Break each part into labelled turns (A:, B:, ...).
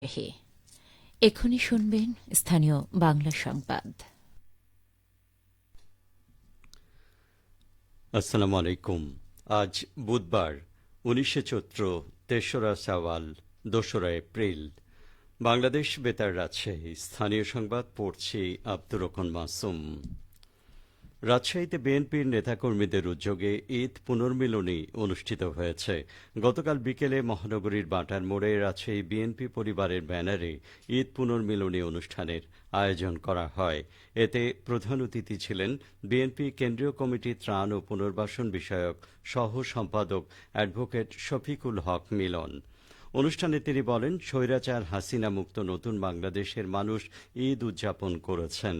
A: হে এখনই শুনবেন স্থানীয় বাংলা সংবাদ।
B: আসসালামু আলাইকুম। আজ বুধবার 19শে চৈত্র, ৩রা শাওয়াল, ২রা এপ্রিল। বাংলাদেশ বেতার রাজশাহী স্থানীয় সংবাদ পড়ছি আব্দুর রহমান মাসুম। রাজশাহীতে বিএনপির নেতাকর্মীদের উদ্যোগে ঈদ পুনর্মিলনী অনুষ্ঠিত হয়েছে। গতকাল বিকেলে মহানগরীর বাটার মোড়ে রাজশাহী বিএনপি পরিবারের ব্যানারে ঈদ পুনর্মিলনী অনুষ্ঠানের আয়োজন করা হয়। এতে প্রধান অতিথি ছিলেন বিএনপি কেন্দ্রীয় কমিটির ত্রাণ ও পুনর্বাসন বিষয়ক সহ সম্পাদক অ্যাডভোকেট শফিকুল হক মিলন। অনুষ্ঠানে তিনি বলেন, স্বৈরাচার হাসিনা মুক্ত নতুন বাংলাদেশের মানুষ ঈদ উদযাপন করেছেন।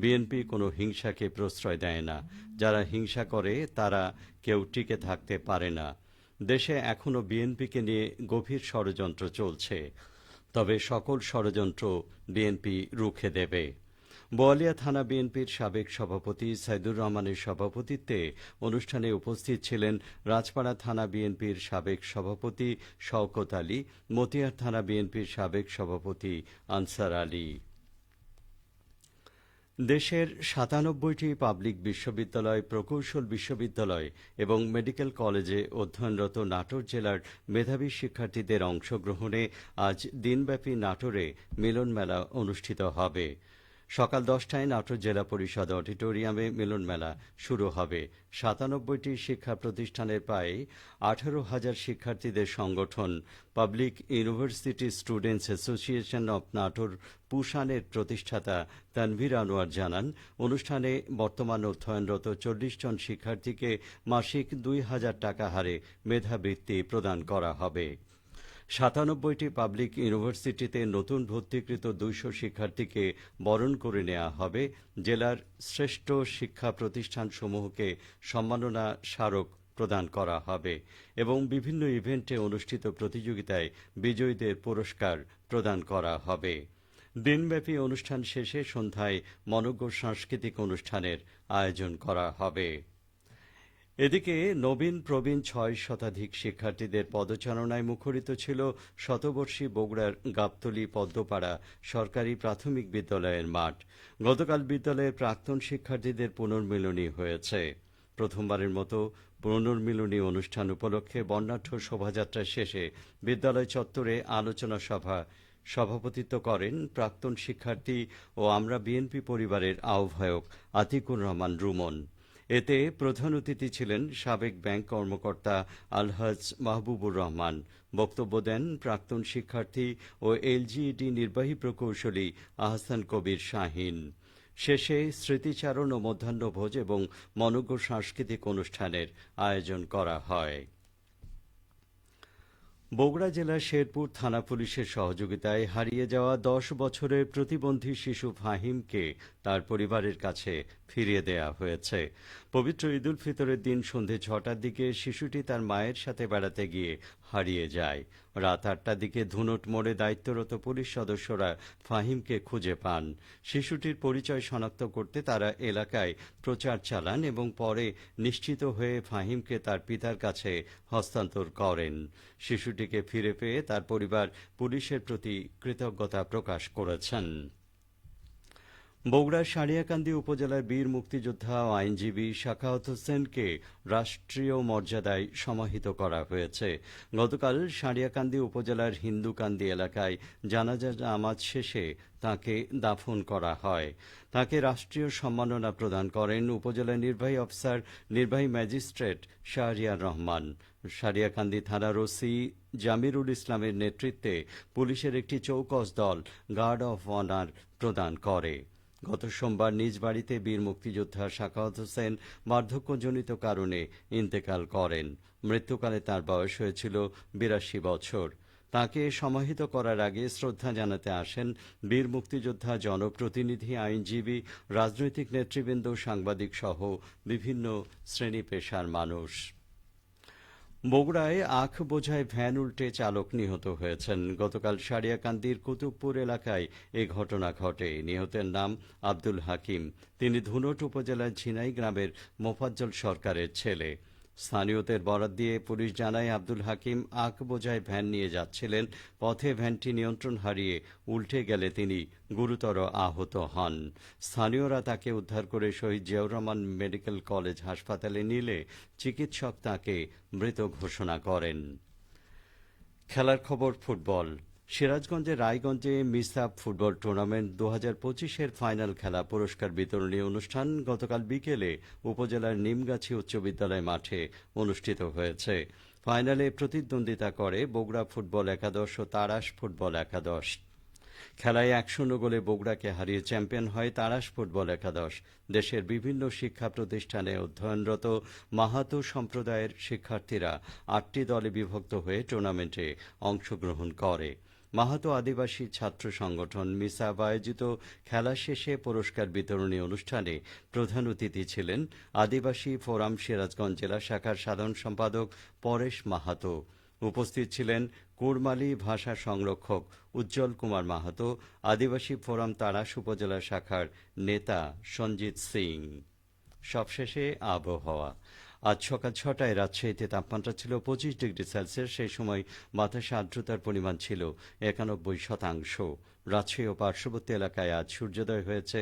B: বিএনপি কোনো হিংসাকে প্রশ্রয় দেয় না। যারা হিংসা করে তারা কেউ টিকে থাকতে পারে না। দেশে এখনও বিএনপিকে নিয়ে গভীর ষড়যন্ত্র চলছে, তবে সকল ষড়যন্ত্র বিএনপি রুখে দেবে। বোয়ালিয়া থানা বিএনপির সাবেক সভাপতি সাইদুর রহমানের সভাপতিত্বে অনুষ্ঠানে উপস্থিত ছিলেন রাজপাড়া থানা বিএনপির সাবেক সভাপতি শওকত আলী, মতিয়ার থানা বিএনপির সাবেক সভাপতি আনসার আলী। দেশের ৯৭টি পাবলিক বিশ্ববিদ্যালয়, প্রকৌশল বিশ্ববিদ্যালয় এবং মেডিকেল কলেজে অধ্যয়নরত নাটোর জেলার মেধাবী শিক্ষার্থীদের অংশগ্রহণে আজ দিনব্যাপী নাটোরে মিলন মেলা অনুষ্ঠিত হবে। সকাল 10টায় নাটোর জেলা পরিষদ অডিটোরিয়ামে মিলন মেলা শুরু হবে। ৯৭টি শিক্ষা প্রতিষ্ঠানের প্রায় ১৮,০০০ শিক্ষার্থীদের সংগঠন public university students association of Natore পুশানের প্রতিষ্ঠাতা তানভীর আনোয়ার জানান, অনুষ্ঠানে বর্তমান অধ্যয়নরত ৪০ জন শিক্ষার্থীকে মাসিক ২,০০০ টাকা হারে মেধাবৃত্তি প্রদান করা হবে। ৯৭টি পাবলিক ইউনিভার্সিটিতে নতুন ভর্তিকৃত ২০০ শিক্ষার্থীকে বরণ করে নেওয়া হবে। জেলার শ্রেষ্ঠ শিক্ষা প্রতিষ্ঠানসমূহকে সম্মাননা স্মারক প্রদান করা হবে এবং বিভিন্ন ইভেন্টে অনুষ্ঠিত প্রতিযোগিতায় বিজয়ীদের পুরস্কার প্রদান করা হবে। দিনব্যাপী অনুষ্ঠান শেষে সন্ধ্যায় মনোজ্ঞ সাংস্কৃতিক অনুষ্ঠানের আয়োজন করা হবে। এদিকে নবীন প্রবীণ ৬ শতাধিক শিক্ষার্থীদের পদচারণায় মুখরিত ছিল শতবর্ষী বগুড়ার গাবতলী পদ্মপাড়া সরকারি প্রাথমিক বিদ্যালয়ের মাঠ। গতকাল বিদ্যালয়ের প্রাক্তন শিক্ষার্থীদের পুনর্মিলনী হয়েছে। প্রথমবারের মতো পুনর্মিলনী অনুষ্ঠান উপলক্ষে বর্ণাঢ্য শোভাযাত্রা শেষে বিদ্যালয় চত্বরে আলোচনা সভা সভাপতিত্ব করেন প্রাক্তন শিক্ষার্থী ও আমরা বিএনপি পরিবারের আহ্বায়ক আতিকুর রহমান রুমন। এতে প্রধান অতিথি ছিলেন সাবেক ব্যাংক কর্মকর্তা আলহাজ মাহবুবুর রহমান। বক্তব্য দেন প্রাক্তন শিক্ষার্থী ও এলজিইডি নির্বাহী প্রকৌশলী আহসান কবির শাহীন। শেষে স্মৃতিচারণ ও মধ্যাহ্নভোজ এবং মনোজ্ঞ সাংস্কৃতিক অনুষ্ঠানের আয়োজন করা হয়। বগুড়া জেলার শেরপুর থানা পুলিশের সহযোগিতায় হারিয়ে যাওয়া ১০ বছরের প্রতিবন্ধী শিশু ফাহিমকে তার পরিবারের কাছে ফিরিয়ে দেয়া হয়েছে। পবিত্র ঈদুল ফিতরের দিন সন্ধে ৬টার দিকে শিশুটি তার মায়ের সাথে বেড়াতে গিয়ে হারিয়ে যায়। রাত ৮টার দিকে ধুনট মোড়ে দায়িত্বরত পুলিশ সদস্যরা ফাহিমকে খুঁজে পান। শিশুটির পরিচয় শনাক্ত করতে তারা এলাকায় প্রচার চালান এবং পরে নিশ্চিত হয়ে ফাহিমকে তার পিতার কাছে হস্তান্তর করেন। শিশুটিকে ফিরে পেয়ে তার পরিবার পুলিশের প্রতি কৃতজ্ঞতা প্রকাশ করেছেন। বগুড়ার সারিয়াকান্দি উপজেলার বীর মুক্তিযোদ্ধা ও আইনজীবী সাখাওয়াত হোসেনকে রাষ্ট্রীয় মর্যাদায় সমাহিত করা হয়েছে। গতকাল সারিয়াকান্দি উপজেলার হিন্দুকান্দি এলাকায় জানাজা নামাজ শেষে তাঁকে দাফন করা হয়। তাঁকে রাষ্ট্রীয় সম্মাননা প্রদান করেন উপজেলা নির্বাহী অফিসার নির্বাহী ম্যাজিস্ট্রেট শাহরিয়ার রহমান। সারিয়াকান্দি থানার ওসি জামিরুল ইসলামের নেতৃত্বে পুলিশের একটি চৌকস দল গার্ড অফ অনার প্রদান করে। গত সোমবার নিজ বাড়িতে বীর মুক্তিযোদ্ধা সাখাওয়াত হোসেন বার্ধক্যজনিত কারণে ইন্তেকাল করেন। মৃত্যুকালে তাঁর বয়স হয়েছিল ৮২ বছর। তাঁকে সমাহিত করার আগে শ্রদ্ধা জানাতে আসেন বীর মুক্তিযোদ্ধা, জনপ্রতিনিধি, আইনজীবী, রাজনৈতিক নেতৃবৃন্দ, সাংবাদিক সহ বিভিন্ন শ্রেণী পেশার মানুষ। বগুড়ায় আখ বোঝাই ভ্যান উল্টে চালক নিহত হয়েছেন। গতকাল সারিয়াকান্দির কুতুবপুর এলাকায় এ ঘটনা ঘটে। নিহতের নাম আব্দুল হাকিম। তিনি ধুনট উপজেলার ঝিনাই গ্রামের মোফাজ্জল সরকারের ছেলে। স্থানীয়দের বরাত দিয়ে পুলিশ জানায় আব্দুল হাকিম আখ বোঝাই ভ্যান নিয়ে যাচ্ছিলেন। পথে ভ্যানটি নিয়ন্ত্রণ হারিয়ে উল্টে গেলে তিনি গুরুতর আহত হন। স্থানীয়রা তাকে উদ্ধার করে শহীদ জিয়াউর রহমান মেডিকেল কলেজ হাসপাতালে নিলে চিকিৎসক তাকে মৃত ঘোষণা করেন। খেলার খবর ফুটবল। সিরাজগঞ্জের রায়গঞ্জে মিসাব ফুটবল টুর্নামেন্ট 2025-এর ফাইনাল খেলা পুরস্কার বিতরণী অনুষ্ঠান গতকাল বিকেলে উপজেলার নিমগাছি উচ্চ বিদ্যালয় মাঠে অনুষ্ঠিত হয়েছে। ফাইনালে প্রতিদ্বন্দ্বিতা করে বগুড়া ফুটবল একাদশ ও তাড়াশ ফুটবল একাদশ। খেলায় 1-0 গোলে বগুড়াকে হারিয়ে চ্যাম্পিয়ন হয় তাড়াশ ফুটবল একাদশ। দেশের বিভিন্ন শিক্ষা প্রতিষ্ঠানে অধ্যয়নরত মাহাতো সম্প্রদায়ের শিক্ষার্থীরা 8টি দলে বিভক্ত হয়ে টুর্নামেন্টে অংশগ্রহণ করে। মাহাতো আদিবাসী ছাত্র সংগঠন মিসাব আয়োজিত খেলা শেষে পুরস্কার বিতরণী অনুষ্ঠানে প্রধান অতিথি ছিলেন আদিবাসী ফোরাম সিরাজগঞ্জ জেলা শাখার সাধারণ সম্পাদক পরেশ মাহাতো। উপস্থিত ছিলেন কুড়মালি ভাষা সংরক্ষক উজ্জ্বল কুমার মাহাতো, আদিবাসী ফোরাম তাড়াশ উপজেলা শাখার নেতা সঞ্জিত সিং। সবশেষে আবহাওয়া। আজ সকাল 6টায় রাজশাহীতে তাপমাত্রা ছিল 25 ডিগ্রি সেলসিয়াস। সেই সময় বাতাসে আর্দ্রতার পরিমাণ ছিল 91%। রাজশাহী ও পার্শ্ববর্তী এলাকায় আজ সূর্যোদয় হয়েছে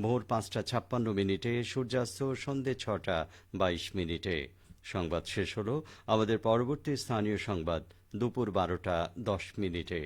B: ভোর 5:56 সূর্যাস্ত সন্ধে 6:22। সংবাদ শেষ হলো। আমাদের পরবর্তী স্থানীয় সংবাদ দুপুর 12:10।